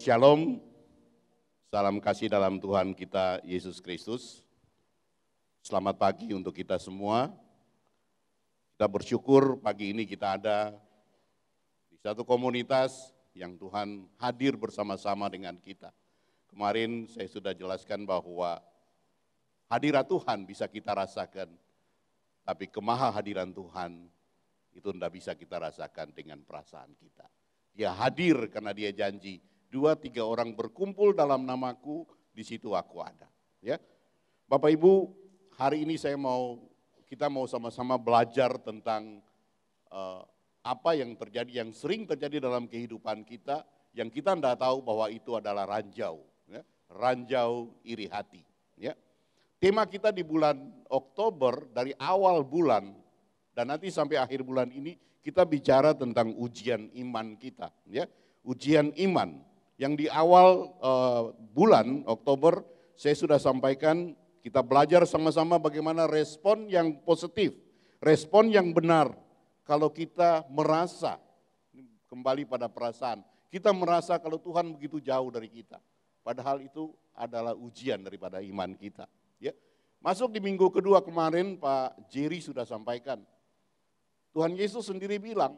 Shalom, salam kasih dalam Tuhan kita Yesus Kristus. Selamat pagi untuk kita semua. Kita bersyukur pagi ini kita ada di satu komunitas yang Tuhan hadir bersama-sama dengan kita. Kemarin saya sudah jelaskan bahwa hadirat Tuhan bisa kita rasakan, tapi kemahahadiran Tuhan itu tidak bisa kita rasakan dengan perasaan kita. Dia hadir karena dia janji, 2-3 orang berkumpul dalam namaku, di situ aku ada. Ya, Bapak Ibu, hari ini kita mau sama-sama belajar tentang apa yang terjadi, yang sering terjadi dalam kehidupan kita, yang kita tidak tahu bahwa itu adalah ranjau, ya, ranjau iri hati. Ya. Tema kita di bulan Oktober, dari awal bulan dan nanti sampai akhir bulan ini, kita bicara tentang ujian iman kita. Ya. Ujian iman. Yang di awal bulan Oktober saya sudah sampaikan, kita belajar sama-sama bagaimana respon yang positif, respon yang benar. Kalau kita merasa, kembali pada perasaan, kita merasa kalau Tuhan begitu jauh dari kita. Padahal itu adalah ujian daripada iman kita. Ya. Masuk di minggu kedua kemarin Pak Jerry sudah sampaikan, Tuhan Yesus sendiri bilang,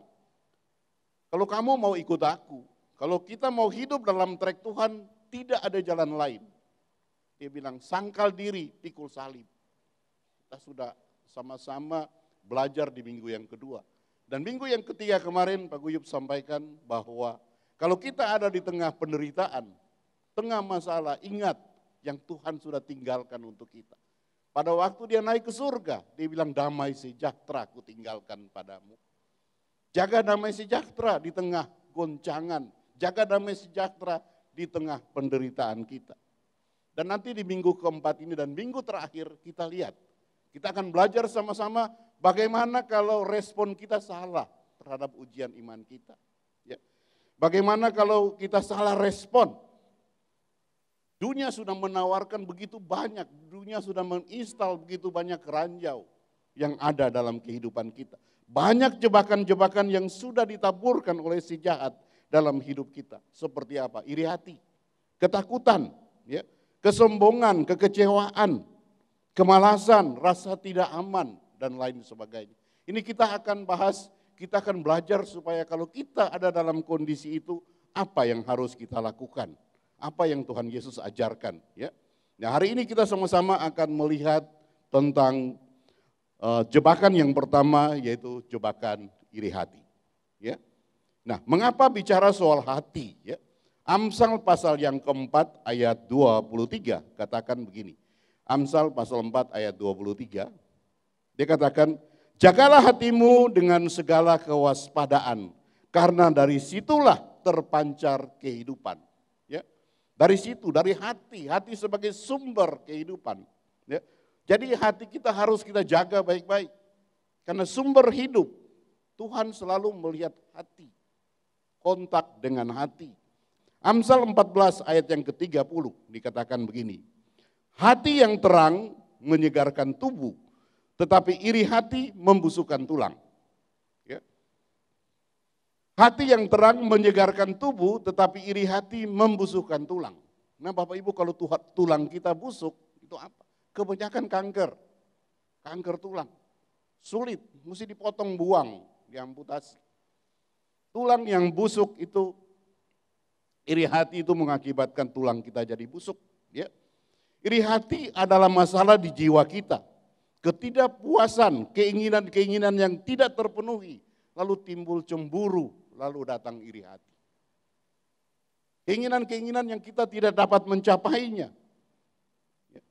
kalau kamu mau ikut aku, kalau kita mau hidup dalam trek Tuhan, tidak ada jalan lain. Dia bilang, sangkal diri, pikul salib. Kita sudah sama-sama belajar di minggu yang kedua. Dan minggu yang ketiga kemarin Pak Guyup sampaikan bahwa kalau kita ada di tengah penderitaan, tengah masalah, ingat yang Tuhan sudah tinggalkan untuk kita. Pada waktu dia naik ke surga, dia bilang damai sejahtera aku tinggalkan padamu. Jaga damai sejahtera di tengah goncangan. Jaga damai sejahtera di tengah penderitaan kita. Dan nanti di minggu keempat ini dan minggu terakhir kita lihat. Kita akan belajar sama-sama bagaimana kalau respon kita salah terhadap ujian iman kita. Ya. Bagaimana kalau kita salah respon. Dunia sudah menawarkan begitu banyak, dunia sudah menginstal begitu banyak ranjau yang ada dalam kehidupan kita. Banyak jebakan-jebakan yang sudah ditaburkan oleh si jahat dalam hidup kita. Seperti apa? Iri hati, ketakutan, ya, kesombongan, kekecewaan, kemalasan, rasa tidak aman, dan lain sebagainya. Ini kita akan bahas, kita akan belajar supaya kalau kita ada dalam kondisi itu, apa yang harus kita lakukan, apa yang Tuhan Yesus ajarkan. Ya. Nah, hari ini kita sama-sama akan melihat tentang jebakan yang pertama, yaitu jebakan iri hati. Ya. Nah, mengapa bicara soal hati? Ya? Amsal pasal yang keempat ayat 23 katakan begini. Amsal pasal 4 ayat 23, dia katakan, jagalah hatimu dengan segala kewaspadaan, karena dari situlah terpancar kehidupan. Ya? Dari situ, dari hati, hati sebagai sumber kehidupan. Ya? Jadi hati kita harus kita jaga baik-baik, karena sumber hidup, Tuhan selalu melihat hati. Kontak dengan hati. Amsal 14 ayat yang ke-30 dikatakan begini. Hati yang terang menyegarkan tubuh, tetapi iri hati membusukkan tulang. Ya. Hati yang terang menyegarkan tubuh, tetapi iri hati membusukkan tulang. Nah Bapak Ibu, kalau tulang kita busuk, itu apa? Kebanyakan kanker. Kanker tulang. Sulit, mesti dipotong buang, diamputasi. Tulang yang busuk itu, iri hati itu mengakibatkan tulang kita jadi busuk. Ya. Iri hati adalah masalah di jiwa kita. Ketidakpuasan, keinginan-keinginan yang tidak terpenuhi. Lalu timbul cemburu, lalu datang iri hati. Keinginan-keinginan yang kita tidak dapat mencapainya.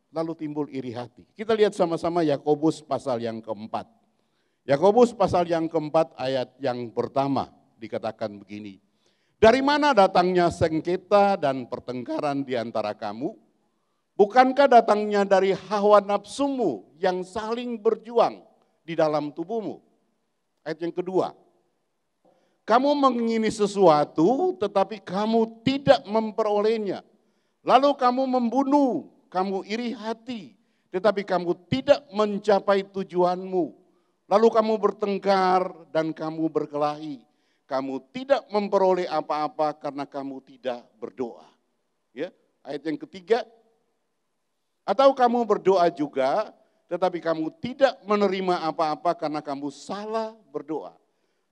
Lalu timbul iri hati. Kita lihat sama-sama Yakobus pasal yang keempat. Yakobus pasal yang keempat ayat yang pertama. Dikatakan begini, dari mana datangnya sengketa dan pertengkaran di antara kamu? Bukankah datangnya dari hawa nafsumu yang saling berjuang di dalam tubuhmu? Ayat yang kedua, kamu mengingini sesuatu tetapi kamu tidak memperolehnya. Lalu kamu membunuh, kamu iri hati, tetapi kamu tidak mencapai tujuanmu. Lalu kamu bertengkar dan kamu berkelahi. kamu tidak memperoleh apa-apa karena kamu tidak berdoa. Ya, ayat yang ketiga, atau kamu berdoa juga, tetapi kamu tidak menerima apa-apa karena kamu salah berdoa.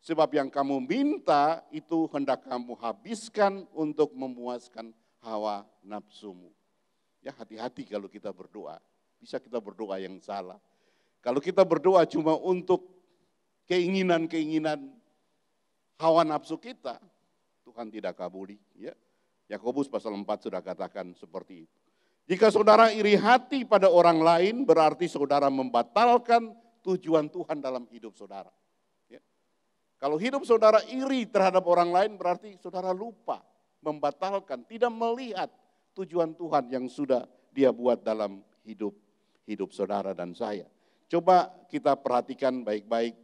Sebab yang kamu minta itu hendak kamu habiskan untuk memuaskan hawa nafsumu. Ya, hati-hati kalau kita berdoa, bisa kita berdoa yang salah. Kalau kita berdoa cuma untuk keinginan-keinginan hawa nafsu kita, Tuhan tidak kabuli. Ya. Yakobus pasal 4 sudah katakan seperti itu. Jika saudara iri hati pada orang lain, berarti saudara membatalkan tujuan Tuhan dalam hidup saudara. Ya. Kalau hidup saudara iri terhadap orang lain, berarti saudara lupa, membatalkan, tidak melihat tujuan Tuhan yang sudah Dia buat dalam hidup saudara dan saya. Coba kita perhatikan baik-baik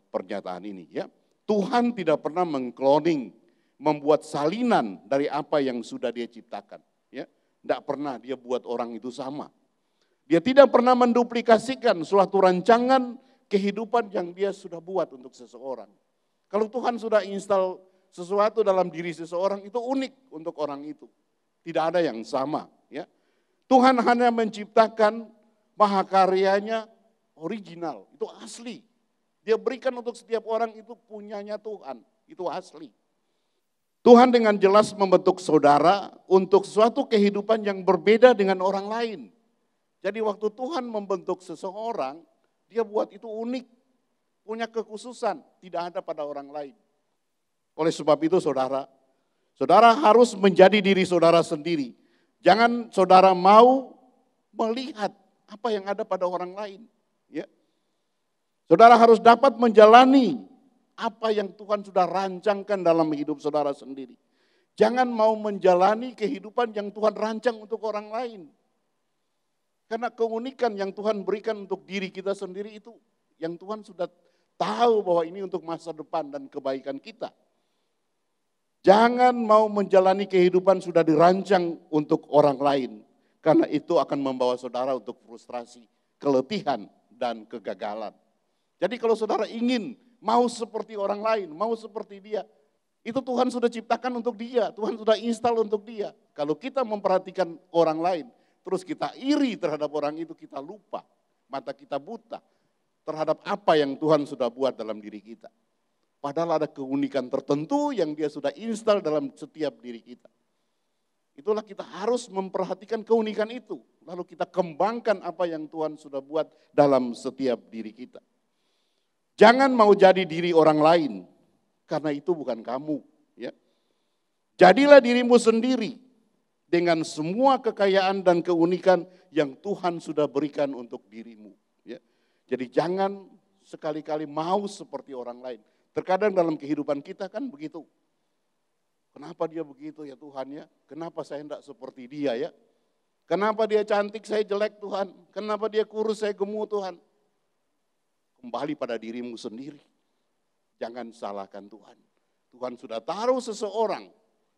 pernyataan ini. Ya. Tuhan tidak pernah mengkloning, membuat salinan dari apa yang sudah Dia ciptakan. Ya. Tidak pernah Dia buat orang itu sama. Dia tidak pernah menduplikasikan suatu rancangan kehidupan yang Dia sudah buat untuk seseorang. Kalau Tuhan sudah install sesuatu dalam diri seseorang, itu unik untuk orang itu. Tidak ada yang sama. Ya. Tuhan hanya menciptakan mahakaryanya original, itu asli. Dia berikan untuk setiap orang, itu punyanya Tuhan, itu asli. Tuhan dengan jelas membentuk saudara untuk suatu kehidupan yang berbeda dengan orang lain. Jadi waktu Tuhan membentuk seseorang, Dia buat itu unik, punya kekhususan, tidak ada pada orang lain. Oleh sebab itu saudara harus menjadi diri saudara sendiri. Jangan saudara mau melihat apa yang ada pada orang lain. Ya. Saudara harus dapat menjalani apa yang Tuhan sudah rancangkan dalam hidup saudara sendiri. Jangan mau menjalani kehidupan yang Tuhan rancang untuk orang lain. Karena keunikan yang Tuhan berikan untuk diri kita sendiri itu yang Tuhan sudah tahu bahwa ini untuk masa depan dan kebaikan kita. Jangan mau menjalani kehidupan sudah dirancang untuk orang lain. Karena itu akan membawa saudara untuk frustrasi, keletihan, dan kegagalan. Jadi kalau saudara ingin mau seperti orang lain, mau seperti dia, itu Tuhan sudah ciptakan untuk dia, Tuhan sudah install untuk dia. Kalau kita memperhatikan orang lain, terus kita iri terhadap orang itu, kita lupa, mata kita buta terhadap apa yang Tuhan sudah buat dalam diri kita. Padahal ada keunikan tertentu yang Dia sudah install dalam setiap diri kita. Itulah kita harus memperhatikan keunikan itu, lalu kita kembangkan apa yang Tuhan sudah buat dalam setiap diri kita. Jangan mau jadi diri orang lain, karena itu bukan kamu. Ya. Jadilah dirimu sendiri dengan semua kekayaan dan keunikan yang Tuhan sudah berikan untuk dirimu. Ya. Jadi jangan sekali-kali mau seperti orang lain. Terkadang dalam kehidupan kita kan begitu. Kenapa dia begitu ya Tuhan ya? Kenapa saya tidak seperti dia ya? Kenapa dia cantik saya jelek Tuhan? Kenapa dia kurus saya gemuk Tuhan? Kembali pada dirimu sendiri. Jangan salahkan Tuhan. Tuhan sudah taruh seseorang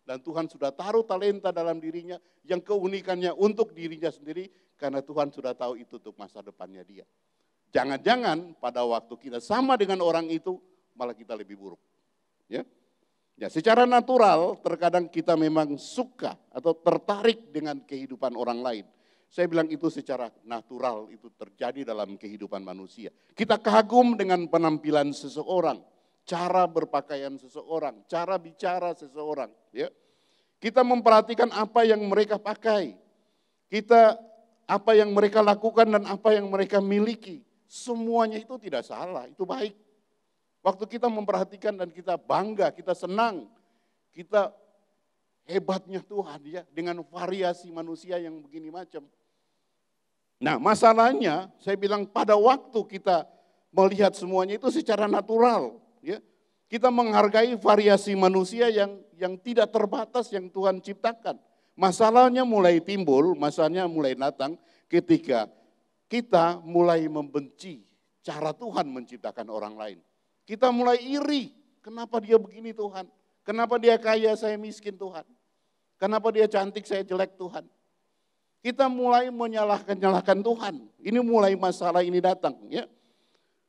dan Tuhan sudah taruh talenta dalam dirinya yang keunikannya untuk dirinya sendiri karena Tuhan sudah tahu itu untuk masa depannya dia. Jangan-jangan pada waktu kita sama dengan orang itu malah kita lebih buruk. Ya. Ya, secara natural terkadang kita memang suka atau tertarik dengan kehidupan orang lain. Saya bilang itu secara natural, itu terjadi dalam kehidupan manusia. Kita kagum dengan penampilan seseorang, cara berpakaian seseorang, cara bicara seseorang. Ya. Kita memperhatikan apa yang mereka pakai, apa yang mereka lakukan dan apa yang mereka miliki. Semuanya itu tidak salah, itu baik. Waktu kita memperhatikan dan kita bangga, kita senang, kita hebatnya Tuhan ya dengan variasi manusia yang begini macam. Nah masalahnya saya bilang pada waktu kita melihat semuanya itu secara natural. Ya, kita menghargai variasi manusia yang tidak terbatas yang Tuhan ciptakan. Masalahnya mulai timbul, masalahnya mulai datang ketika kita mulai membenci cara Tuhan menciptakan orang lain. Kita mulai iri, kenapa dia begini Tuhan? Kenapa dia kaya, saya miskin Tuhan? Kenapa dia cantik, saya jelek Tuhan? Kita mulai menyalahkan Tuhan. Ini mulai masalah ini datang. Ya.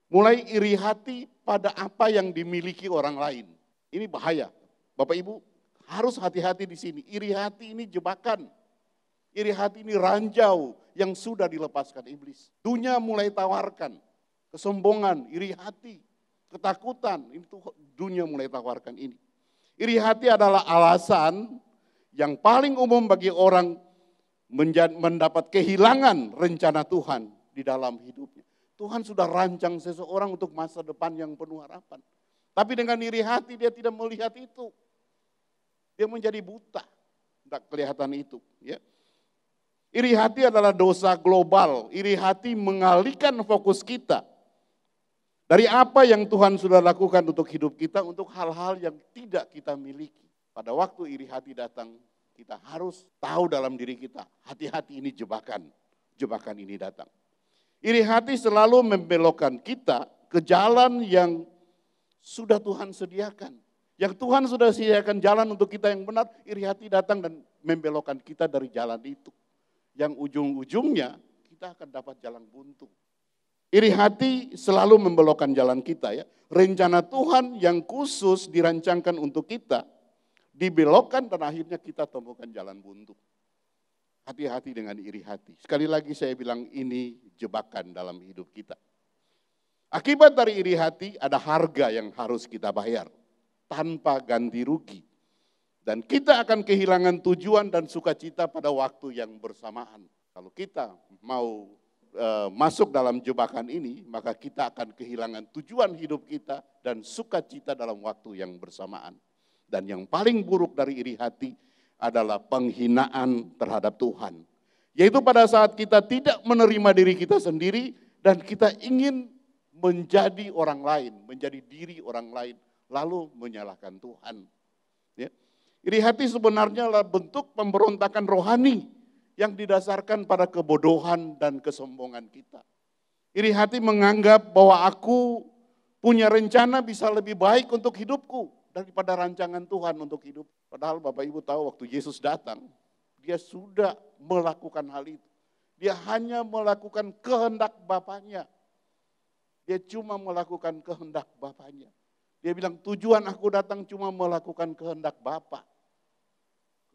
mulai iri hati pada apa yang dimiliki orang lain. Ini bahaya. Bapak Ibu harus hati-hati di sini. Iri hati ini jebakan. Iri hati ini ranjau yang sudah dilepaskan iblis. Dunia mulai tawarkan kesombongan, iri hati, ketakutan. Itu dunia mulai tawarkan ini. Iri hati adalah alasan yang paling umum bagi orang mendapat kehilangan rencana Tuhan di dalam hidupnya. Tuhan sudah rancang seseorang untuk masa depan yang penuh harapan. Tapi dengan iri hati dia tidak melihat itu. Dia menjadi buta. Tidak kelihatan itu. Ya. Iri hati adalah dosa global. Iri hati mengalihkan fokus kita dari apa yang Tuhan sudah lakukan untuk hidup kita, untuk hal-hal yang tidak kita miliki. Pada waktu iri hati datang, kita harus tahu dalam diri kita, hati-hati ini jebakan. Jebakan ini datang. Iri hati selalu membelokkan kita ke jalan yang sudah Tuhan sediakan. Yang Tuhan sudah sediakan jalan untuk kita yang benar, iri hati datang dan membelokkan kita dari jalan itu. Yang ujung-ujungnya kita akan dapat jalan buntu. Iri hati selalu membelokkan jalan kita ya. Rencana Tuhan yang khusus dirancangkan untuk kita, dibelokkan dan akhirnya kita temukan jalan buntu. Hati-hati dengan iri hati. Sekali lagi saya bilang ini jebakan dalam hidup kita. Akibat dari iri hati ada harga yang harus kita bayar tanpa ganti rugi. Dan kita akan kehilangan tujuan dan sukacita pada waktu yang bersamaan. Kalau kita mau masuk dalam jebakan ini, maka kita akan kehilangan tujuan hidup kita dan sukacita dalam waktu yang bersamaan. Dan yang paling buruk dari iri hati adalah penghinaan terhadap Tuhan. Yaitu pada saat kita tidak menerima diri kita sendiri dan kita ingin menjadi orang lain, menjadi diri orang lain, lalu menyalahkan Tuhan. Ya. Iri hati sebenarnya adalah bentuk pemberontakan rohani yang didasarkan pada kebodohan dan kesombongan kita. Iri hati menganggap bahwa aku punya rencana bisa lebih baik untuk hidupku daripada rancangan Tuhan untuk hidup. Padahal Bapak Ibu tahu waktu Yesus datang, dia sudah melakukan hal itu. Dia hanya melakukan kehendak Bapaknya. Dia cuma melakukan kehendak Bapaknya. Dia bilang tujuan aku datang cuma melakukan kehendak Bapa.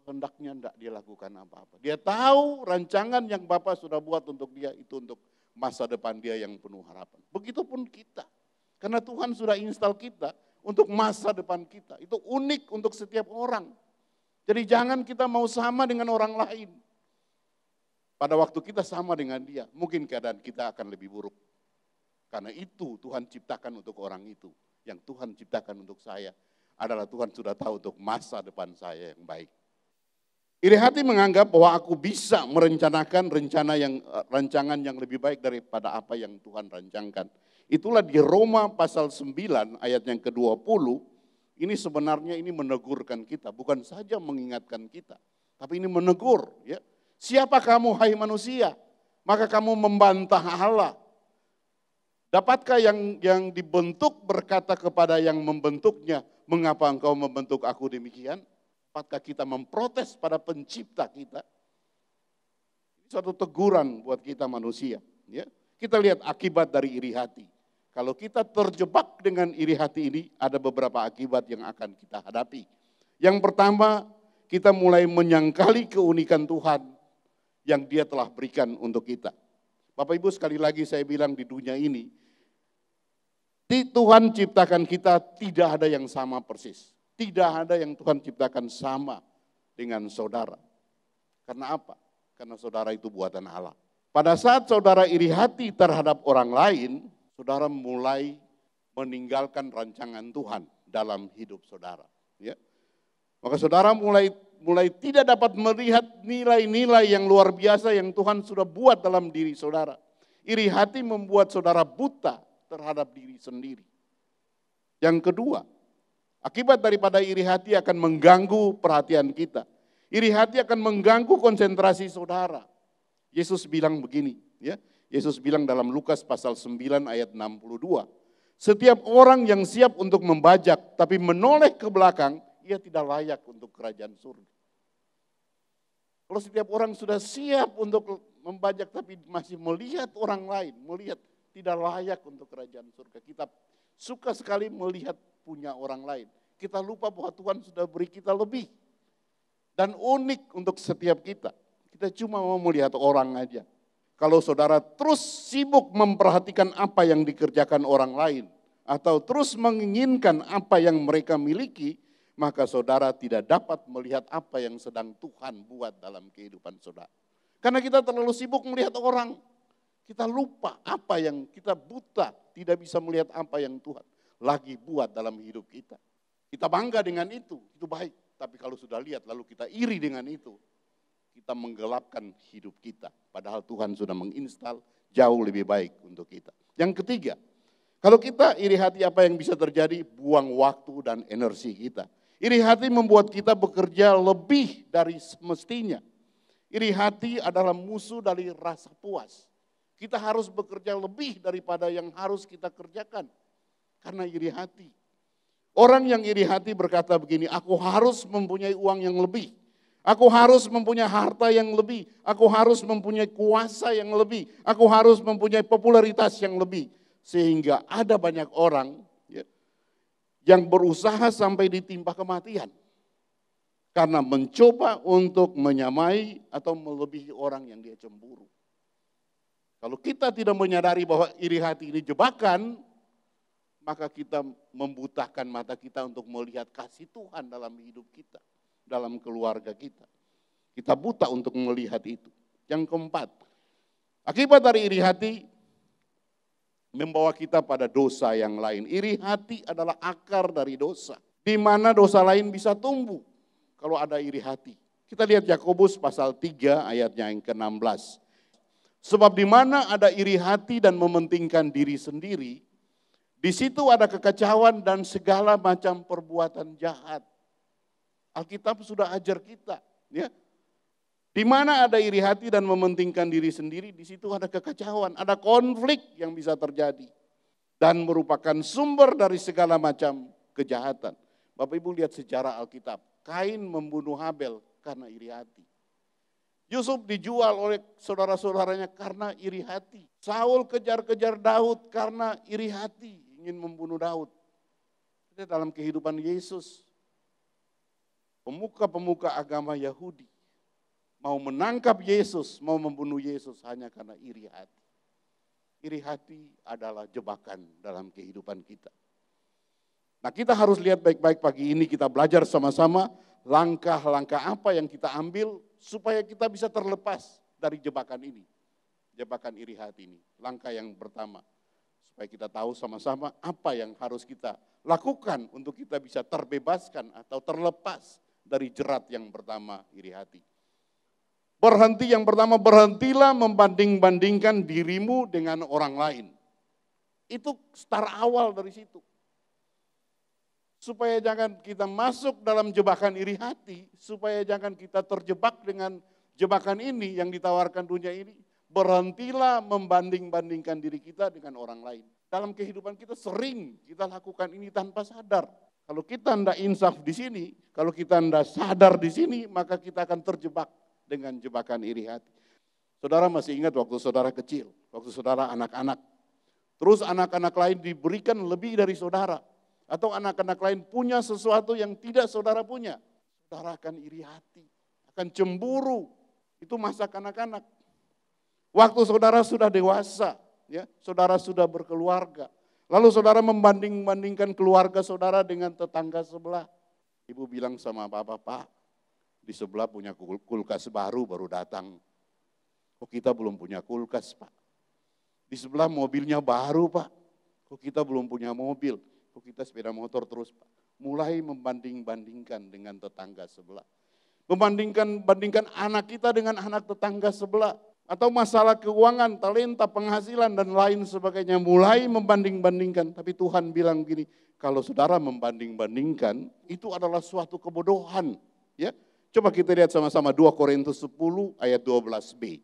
Kehendaknya tidak dia lakukan apa-apa. Dia tahu rancangan yang Bapa sudah buat untuk dia itu untuk masa depan dia yang penuh harapan. Begitupun kita. Karena Tuhan sudah install kita untuk masa depan kita. Itu unik untuk setiap orang. Jadi jangan kita mau sama dengan orang lain. Pada waktu kita sama dengan dia, mungkin keadaan kita akan lebih buruk. Karena itu Tuhan ciptakan untuk orang itu. Yang Tuhan ciptakan untuk saya adalah Tuhan sudah tahu untuk masa depan saya yang baik. Iri hati menganggap bahwa aku bisa merencanakan rancangan yang lebih baik daripada apa yang Tuhan rancangkan. Itulah di Roma pasal 9 ayat yang ke-20, ini sebenarnya ini menegurkan kita, bukan saja mengingatkan kita, tapi ini menegur. Ya. Siapa kamu hai manusia? Maka kamu membantah Allah. Dapatkah yang dibentuk berkata kepada yang membentuknya, mengapa engkau membentuk aku demikian? Dapatkah kita memprotes pada pencipta kita? Ini suatu teguran buat kita manusia. Ya. Kita lihat akibat dari iri hati. Kalau kita terjebak dengan iri hati ini, ada beberapa akibat yang akan kita hadapi. Yang pertama, kita mulai menyangkali keunikan Tuhan yang Dia telah berikan untuk kita. Bapak Ibu sekali lagi saya bilang di dunia ini, Tuhan ciptakan kita tidak ada yang sama persis. Tidak ada yang Tuhan ciptakan sama dengan saudara. Karena apa? Karena saudara itu buatan Allah. Pada saat saudara iri hati terhadap orang lain, saudara mulai meninggalkan rancangan Tuhan dalam hidup saudara. Ya. Maka saudara mulai tidak dapat melihat nilai-nilai yang luar biasa yang Tuhan sudah buat dalam diri saudara. Iri hati membuat saudara buta terhadap diri sendiri. Yang kedua, akibat daripada iri hati akan mengganggu perhatian kita. Iri hati akan mengganggu konsentrasi saudara. Yesus bilang begini, ya. Yesus bilang dalam Lukas pasal 9 ayat 62, setiap orang yang siap untuk membajak tapi menoleh ke belakang, ia tidak layak untuk kerajaan surga. Kalau setiap orang sudah siap untuk membajak tapi masih melihat orang lain, melihat tidak layak untuk kerajaan surga. Kita suka sekali melihat punya orang lain. Kita lupa bahwa Tuhan sudah beri kita lebih. Dan unik untuk setiap kita. Kita cuma mau melihat orang aja. Kalau saudara terus sibuk memperhatikan apa yang dikerjakan orang lain, atau terus menginginkan apa yang mereka miliki, maka saudara tidak dapat melihat apa yang sedang Tuhan buat dalam kehidupan saudara. Karena kita terlalu sibuk melihat orang, kita lupa apa yang kita buta, tidak bisa melihat apa yang Tuhan lagi buat dalam hidup kita. Kita bangga dengan itu baik. Tapi kalau sudah lihat lalu kita iri dengan itu, kita menggelapkan hidup kita. Padahal Tuhan sudah menginstal jauh lebih baik untuk kita. Yang ketiga, kalau kita iri hati apa yang bisa terjadi? Buang waktu dan energi kita. Iri hati membuat kita bekerja lebih dari semestinya. Iri hati adalah musuh dari rasa puas. Kita harus bekerja lebih daripada yang harus kita kerjakan. Karena iri hati. Orang yang iri hati berkata begini, aku harus mempunyai uang yang lebih. Aku harus mempunyai harta yang lebih. Aku harus mempunyai kuasa yang lebih. Aku harus mempunyai popularitas yang lebih. Sehingga ada banyak orang yang berusaha sampai ditimpa kematian. Karena mencoba untuk menyamai atau melebihi orang yang dia cemburu. Kalau kita tidak menyadari bahwa iri hati ini jebakan, maka kita membutakan mata kita untuk melihat kasih Tuhan dalam hidup kita, dalam keluarga kita. Kita buta untuk melihat itu. Yang keempat, akibat dari iri hati membawa kita pada dosa yang lain. Iri hati adalah akar dari dosa. Di mana dosa lain bisa tumbuh kalau ada iri hati. Kita lihat Yakobus pasal 3 ayatnya yang ke-16. Sebab di mana ada iri hati dan mementingkan diri sendiri, di situ ada kekacauan dan segala macam perbuatan jahat. Alkitab sudah ajar kita, ya. Di mana ada iri hati dan mementingkan diri sendiri, di situ ada kekacauan, ada konflik yang bisa terjadi dan merupakan sumber dari segala macam kejahatan. Bapak Ibu lihat sejarah Alkitab, Kain membunuh Habel karena iri hati. Yusuf dijual oleh saudara-saudaranya karena iri hati. Saul kejar-kejar Daud karena iri hati. Ingin membunuh Daud. Itu dalam kehidupan Yesus. Pemuka-pemuka agama Yahudi mau menangkap Yesus, mau membunuh Yesus hanya karena iri hati. Iri hati adalah jebakan dalam kehidupan kita. Nah, kita harus lihat baik-baik pagi ini, kita belajar sama-sama langkah-langkah apa yang kita ambil supaya kita bisa terlepas dari jebakan ini. Jebakan iri hati ini. Langkah yang pertama, supaya kita tahu sama-sama apa yang harus kita lakukan untuk kita bisa terbebaskan atau terlepas dari jerat yang pertama, iri hati. Berhenti, yang pertama, berhentilah membanding-bandingkan dirimu dengan orang lain. Itu start awal dari situ. Supaya jangan kita masuk dalam jebakan iri hati, supaya jangan kita terjebak dengan jebakan ini yang ditawarkan dunia ini. Berhentilah membanding-bandingkan diri kita dengan orang lain. Dalam kehidupan kita sering kita lakukan ini tanpa sadar. Kalau kita tidak insaf di sini, kalau kita tidak sadar di sini, maka kita akan terjebak dengan jebakan iri hati. Saudara masih ingat waktu saudara kecil, waktu saudara anak-anak. Terus anak-anak lain diberikan lebih dari saudara. Atau anak-anak lain punya sesuatu yang tidak saudara punya. Saudara akan iri hati, akan cemburu. Itu masa kanak-kanak. Waktu saudara sudah dewasa, ya, saudara sudah berkeluarga. Lalu saudara membanding-bandingkan keluarga saudara dengan tetangga sebelah. Ibu bilang sama bapak, Pak, di sebelah punya kulkas baru datang. Kok kita belum punya kulkas, Pak? Di sebelah mobilnya baru, Pak. Kok kita belum punya mobil? Kok kita sepeda motor terus, Pak? Mulai membanding-bandingkan dengan tetangga sebelah. Membandingkan anak kita dengan anak tetangga sebelah. Atau masalah keuangan, talenta, penghasilan, dan lain sebagainya. Mulai membanding-bandingkan. Tapi Tuhan bilang gini, kalau saudara membanding-bandingkan, itu adalah suatu kebodohan. Ya, coba kita lihat sama-sama 2 Korintus 10 ayat 12b.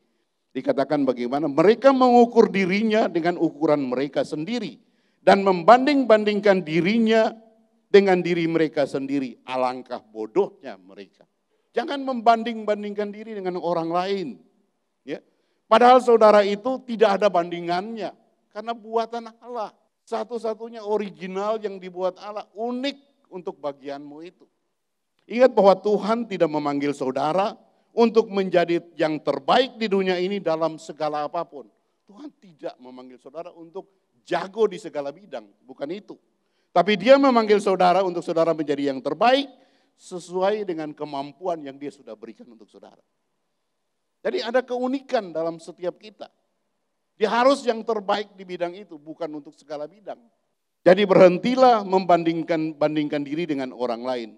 Dikatakan bagaimana mereka mengukur dirinya dengan ukuran mereka sendiri. Dan membanding-bandingkan dirinya dengan diri mereka sendiri. Alangkah bodohnya mereka. Jangan membanding-bandingkan diri dengan orang lain. Ya. Padahal saudara itu tidak ada bandingannya. Karena buatan Allah. Satu-satunya original yang dibuat Allah, unik untuk bagianmu itu. Ingat bahwa Tuhan tidak memanggil saudara untuk menjadi yang terbaik di dunia ini dalam segala apapun. Tuhan tidak memanggil saudara untuk jago di segala bidang, bukan itu. Tapi Dia memanggil saudara untuk saudara menjadi yang terbaik sesuai dengan kemampuan yang Dia sudah berikan untuk saudara. Jadi ada keunikan dalam setiap kita. Dia harus yang terbaik di bidang itu, bukan untuk segala bidang. Jadi berhentilah membandingkan diri dengan orang lain.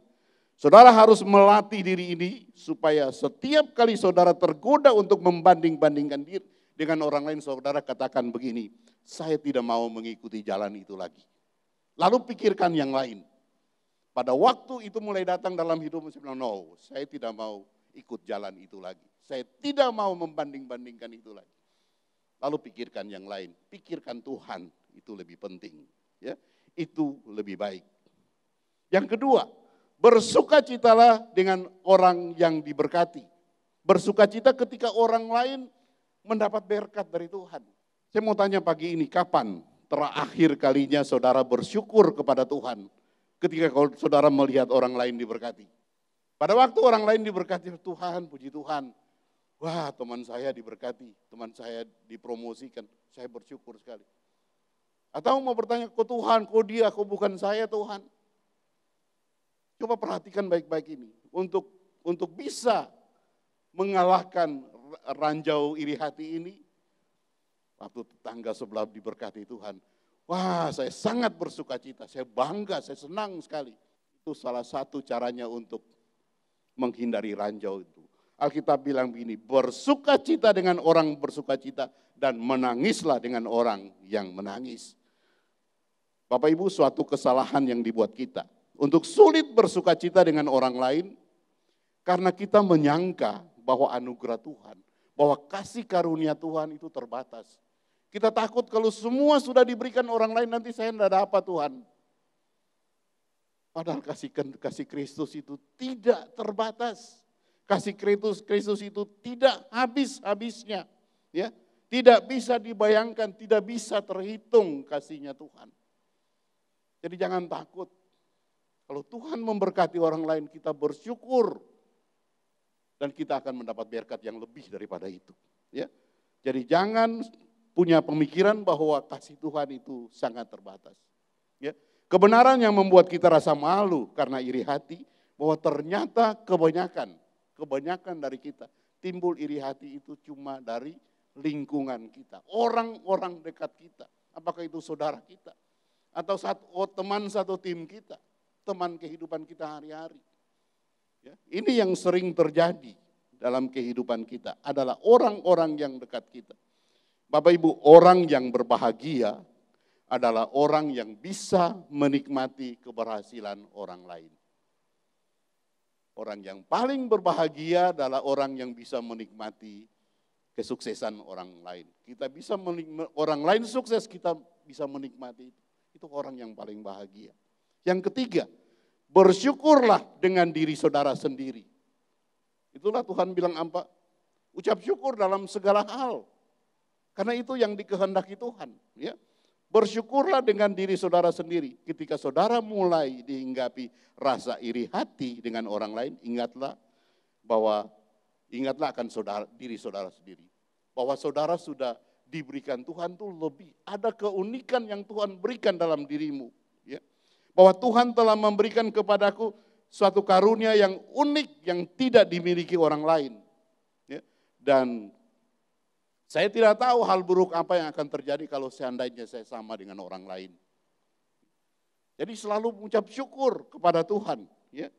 Saudara harus melatih diri ini supaya setiap kali saudara tergoda untuk membanding-bandingkan diri dengan orang lain, saudara katakan begini, saya tidak mau mengikuti jalan itu lagi. Lalu pikirkan yang lain. Pada waktu itu mulai datang dalam hidupmu, saya bilang, no, saya tidak mau ikut jalan itu lagi. Saya tidak mau membanding-bandingkan itu lagi. Lalu pikirkan yang lain, pikirkan Tuhan, itu lebih penting. Ya, itu lebih baik. Yang kedua, bersukacitalah dengan orang yang diberkati. Bersukacita ketika orang lain mendapat berkat dari Tuhan. Saya mau tanya pagi ini, kapan terakhir kalinya saudara bersyukur kepada Tuhan ketika saudara melihat orang lain diberkati? Pada waktu orang lain diberkati, Tuhan, puji Tuhan. Wah, teman saya diberkati, teman saya dipromosikan, saya bersyukur sekali. Atau mau bertanya, kok Tuhan, kok dia, kok bukan saya Tuhan? Coba perhatikan baik-baik ini, untuk bisa mengalahkan ranjau iri hati ini, waktu tetangga sebelah diberkati Tuhan, wah saya sangat bersuka cita, saya bangga, saya senang sekali. Itu salah satu caranya untuk menghindari ranjau itu. Alkitab bilang begini, bersukacita dengan orang bersukacita dan menangislah dengan orang yang menangis. Bapak Ibu, suatu kesalahan yang dibuat kita untuk sulit bersukacita dengan orang lain karena kita menyangka bahwa anugerah Tuhan, bahwa kasih karunia Tuhan itu terbatas. Kita takut kalau semua sudah diberikan orang lain nanti saya tidak dapat Tuhan. Padahal kasih Kristus itu tidak terbatas. Kasih Kristus itu tidak habis-habisnya. Ya, tidak bisa dibayangkan, tidak bisa terhitung kasihnya Tuhan. Jadi jangan takut. Kalau Tuhan memberkati orang lain, kita bersyukur. Dan kita akan mendapat berkat yang lebih daripada itu. Ya, jadi jangan punya pemikiran bahwa kasih Tuhan itu sangat terbatas. Ya, kebenaran yang membuat kita rasa malu karena iri hati, bahwa ternyata kebanyakan dari kita timbul iri hati itu cuma dari lingkungan kita, orang-orang dekat kita. Apakah itu saudara kita atau teman satu tim kita, teman kehidupan kita hari-hari. Ya, ini yang sering terjadi dalam kehidupan kita adalah orang-orang yang dekat kita. Bapak Ibu, orang yang berbahagia adalah orang yang bisa menikmati keberhasilan orang lain. Orang yang paling berbahagia adalah orang yang bisa menikmati kesuksesan orang lain. Kita bisa orang lain sukses, kita bisa menikmati itu. Itu orang yang paling bahagia. Yang ketiga, bersyukurlah dengan diri saudara sendiri. Itulah Tuhan bilang apa? Ucap syukur dalam segala hal. Karena itu yang dikehendaki Tuhan. Ya. Bersyukurlah dengan diri saudara sendiri. Ketika saudara mulai dihinggapi rasa iri hati dengan orang lain, ingatlah akan diri saudara sendiri. Bahwa saudara sudah diberikan Tuhan tuh lebih. Ada keunikan yang Tuhan berikan dalam dirimu. Ya. Bahwa Tuhan telah memberikan kepadaku suatu karunia yang unik yang tidak dimiliki orang lain. Ya. Dan saya tidak tahu hal buruk apa yang akan terjadi kalau seandainya saya sama dengan orang lain. Jadi selalu mengucap syukur kepada Tuhan. Ya.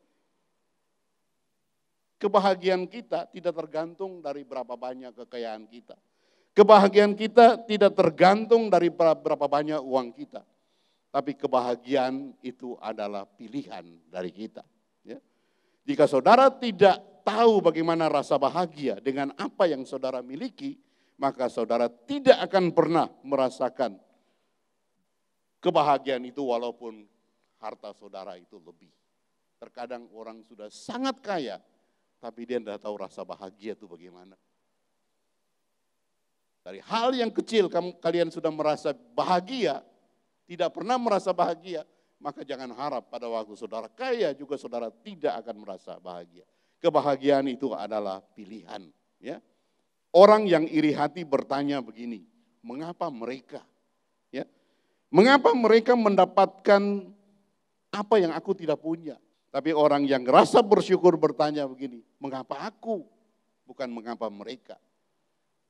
Kebahagiaan kita tidak tergantung dari berapa banyak kekayaan kita. Kebahagiaan kita tidak tergantung dari berapa banyak uang kita. Tapi kebahagiaan itu adalah pilihan dari kita. Ya. Jika saudara tidak tahu bagaimana rasa bahagia dengan apa yang saudara miliki, maka saudara tidak akan pernah merasakan kebahagiaan itu walaupun harta saudara itu lebih. Terkadang orang sudah sangat kaya, tapi dia tidak tahu rasa bahagia itu bagaimana. Dari hal yang kecil kalian sudah merasa bahagia, tidak pernah merasa bahagia, maka jangan harap pada waktu saudara kaya juga saudara tidak akan merasa bahagia. Kebahagiaan itu adalah pilihan. Ya. Orang yang iri hati bertanya begini, mengapa mereka? Ya, mengapa mereka mendapatkan apa yang aku tidak punya? Tapi orang yang rasa bersyukur bertanya begini, mengapa aku? Bukan mengapa mereka.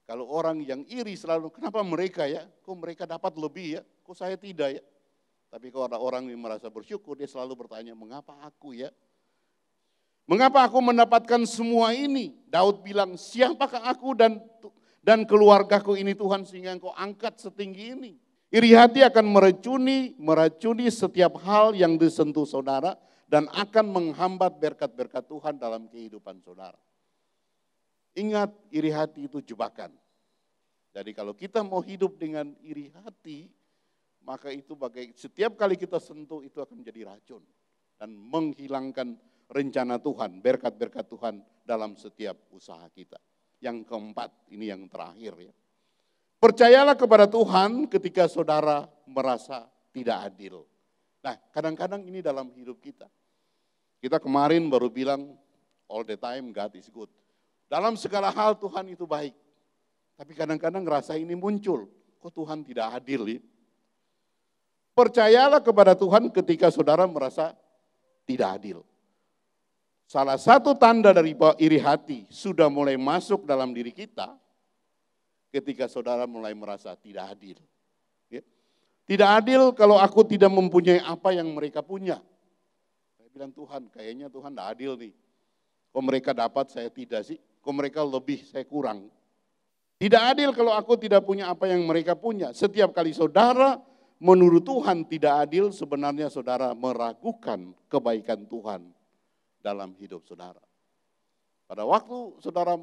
Kalau orang yang iri selalu, kenapa mereka ya? Kok mereka dapat lebih ya? Kok saya tidak ya? Tapi kalau ada orang yang merasa bersyukur, dia selalu bertanya, mengapa aku ya? Mengapa aku mendapatkan semua ini? Daud bilang, siapakah aku dan keluargaku ini Tuhan sehingga engkau angkat setinggi ini? Iri hati akan meracuni setiap hal yang disentuh saudara dan akan menghambat berkat-berkat Tuhan dalam kehidupan saudara. Ingat, iri hati itu jebakan. Jadi kalau kita mau hidup dengan iri hati, maka itu setiap kali kita sentuh itu akan menjadi racun. Dan menghilangkan rencana Tuhan, berkat-berkat Tuhan dalam setiap usaha kita. Yang keempat, ini yang terakhir ya. Percayalah kepada Tuhan ketika saudara merasa tidak adil. Nah, kadang-kadang ini dalam hidup kita. Kita kemarin baru bilang, all the time God is good. Dalam segala hal Tuhan itu baik. Tapi kadang-kadang rasa ini muncul, kok Tuhan tidak adil ya? Percayalah kepada Tuhan ketika saudara merasa tidak adil. Salah satu tanda dari iri hati sudah mulai masuk dalam diri kita, ketika saudara mulai merasa tidak adil. Ya. Tidak adil kalau aku tidak mempunyai apa yang mereka punya. Saya bilang Tuhan, kayaknya Tuhan tidak adil nih. Kok mereka dapat, saya tidak sih? Kok mereka lebih, saya kurang. Tidak adil kalau aku tidak punya apa yang mereka punya. Setiap kali saudara menurut Tuhan tidak adil, sebenarnya saudara meragukan kebaikan Tuhan dalam hidup saudara. Pada waktu saudara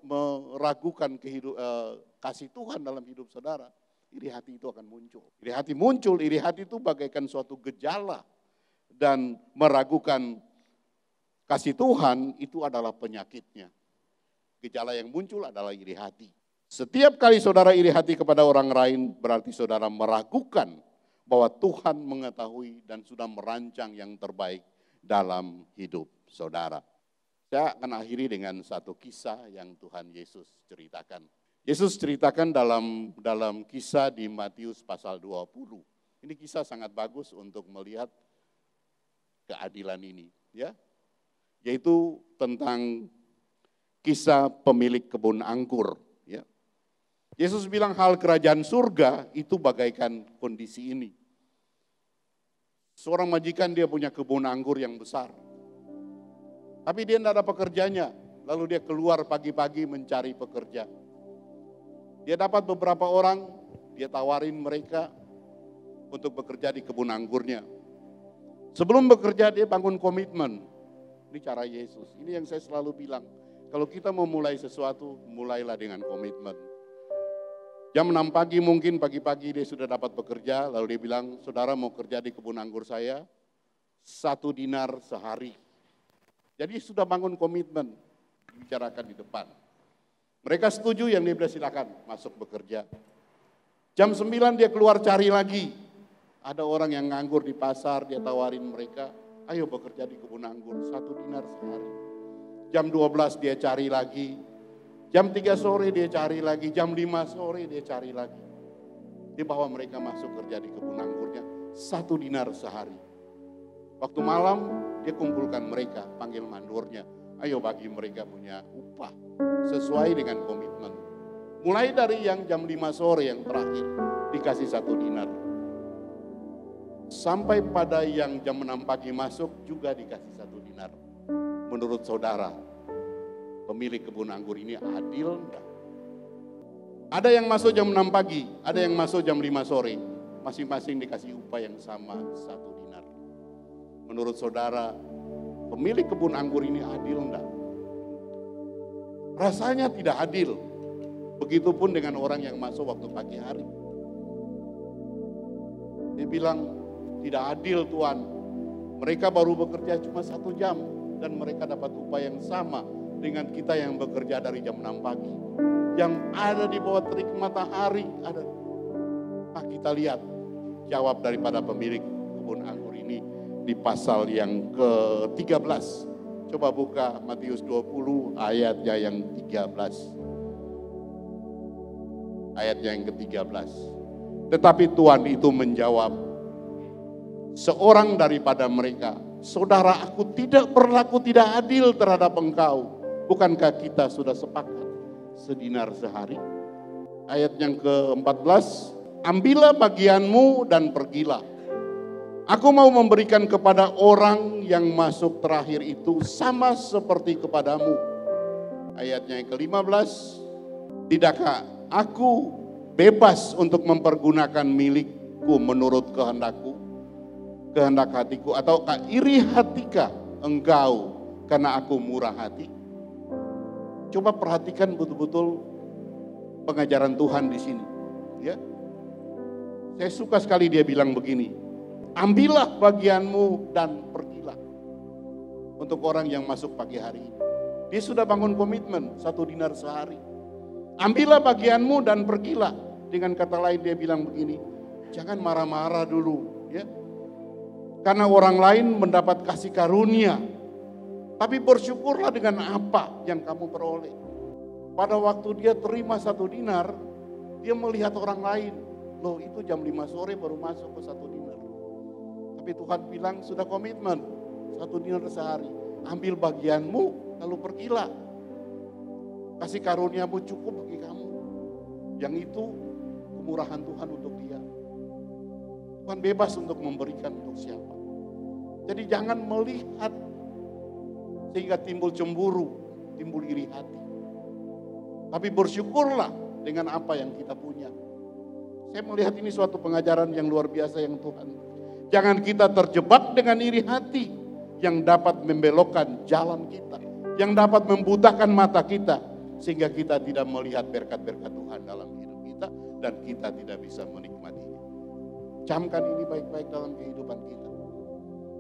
meragukan kasih Tuhan dalam hidup saudara, iri hati itu akan muncul. Iri hati muncul, iri hati itu bagaikan suatu gejala. Dan meragukan kasih Tuhan itu adalah penyakitnya. Gejala yang muncul adalah iri hati. Setiap kali saudara iri hati kepada orang lain, berarti saudara meragukan bahwa Tuhan mengetahui dan sudah merancang yang terbaik dalam hidup saudara. Saya akan akhiri dengan satu kisah yang Tuhan Yesus ceritakan. Yesus ceritakan dalam kisah di Matius pasal 20. Ini kisah sangat bagus untuk melihat keadilan ini, ya. Yaitu tentang kisah pemilik kebun anggur, ya. Yesus bilang hal kerajaan surga itu bagaikan kondisi ini. Seorang majikan dia punya kebun anggur yang besar. Tapi dia tidak ada pekerjanya, lalu dia keluar pagi-pagi mencari pekerja. Dia dapat beberapa orang, dia tawarin mereka untuk bekerja di kebun anggurnya. Sebelum bekerja dia bangun komitmen. Ini cara Yesus, ini yang saya selalu bilang. Kalau kita mau mulai sesuatu, mulailah dengan komitmen. Jam 6 pagi mungkin pagi-pagi dia sudah dapat bekerja, lalu dia bilang, saudara mau kerja di kebun anggur saya, 1 dinar sehari. Jadi sudah bangun komitmen, dibicarakan di depan. Mereka setuju, yang dia bilang silakan masuk bekerja. Jam 9 dia keluar cari lagi. Ada orang yang nganggur di pasar, dia tawarin mereka, ayo bekerja di kebun anggur, 1 dinar sehari. Jam 12 dia cari lagi. Jam 3 sore dia cari lagi, jam 5 sore dia cari lagi. Dia bawa mereka masuk kerja di kebun anggurnya, 1 dinar sehari. Waktu malam dia kumpulkan mereka, panggil mandornya, ayo bagi mereka punya upah sesuai dengan komitmen. Mulai dari yang jam 5 sore yang terakhir dikasih 1 dinar. Sampai pada yang jam 6 pagi masuk juga dikasih 1 dinar. Menurut saudara, pemilik kebun anggur ini adil enggak? Ada yang masuk jam 6 pagi, ada yang masuk jam 5 sore. Masing-masing dikasih upah yang sama, 1 dinar. Menurut saudara, pemilik kebun anggur ini adil enggak? Rasanya tidak adil. Begitupun dengan orang yang masuk waktu pagi hari. Dia bilang, tidak adil Tuhan. Mereka baru bekerja cuma 1 jam dan mereka dapat upah yang sama dengan kita yang bekerja dari jam 6 pagi. yang ada di bawah terik matahari ada. Nah, kita lihat jawab daripada pemilik kebun anggur ini di pasal yang ke-13. Coba buka Matius 20 ayatnya yang 13. Ayatnya yang ke-13. Tetapi Tuhan itu menjawab, seorang daripada mereka, saudara, aku tidak berlaku tidak adil terhadap engkau. Bukankah kita sudah sepakat sedinar sehari? Ayat yang ke-14, ambillah bagianmu dan pergilah. Aku mau memberikan kepada orang yang masuk terakhir itu sama seperti kepadamu. Ayatnya yang ke-15, tidakkah aku bebas untuk mempergunakan milikku menurut kehendakku, kehendak hatiku, ataukah iri hatikah engkau karena aku murah hati? Coba perhatikan betul-betul pengajaran Tuhan di sini. Ya, saya suka sekali dia bilang begini, ambillah bagianmu dan pergilah. Untuk orang yang masuk pagi hari ini, dia sudah bangun komitmen 1 dinar sehari. Ambillah bagianmu dan pergilah. Dengan kata lain dia bilang begini, jangan marah-marah dulu, ya. Karena orang lain mendapat kasih karunia, tapi bersyukurlah dengan apa yang kamu peroleh. Pada waktu dia terima 1 dinar, dia melihat orang lain, loh itu jam 5 sore baru masuk ke 1 dinar. Tapi Tuhan bilang sudah komitmen 1 dinar sehari, ambil bagianmu lalu pergilah. Kasih karuniamu cukup bagi kamu. Yang itu kemurahan Tuhan untuk dia. Tuhan bebas untuk memberikan untuk siapa. Jadi jangan melihat sehingga timbul cemburu, timbul iri hati. Tapi bersyukurlah dengan apa yang kita punya. Saya melihat ini suatu pengajaran yang luar biasa yang Tuhan. Jangan kita terjebak dengan iri hati yang dapat membelokkan jalan kita, yang dapat membutakan mata kita, sehingga kita tidak melihat berkat-berkat Tuhan dalam hidup kita dan kita tidak bisa menikmatinya. Camkan ini baik-baik dalam kehidupan kita.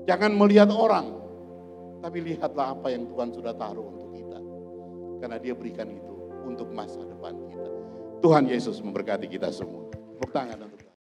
Jangan melihat orang, tapi lihatlah apa yang Tuhan sudah taruh untuk kita. Karena Dia berikan itu untuk masa depan kita. Tuhan Yesus memberkati kita semua. Tepuk tangan untuk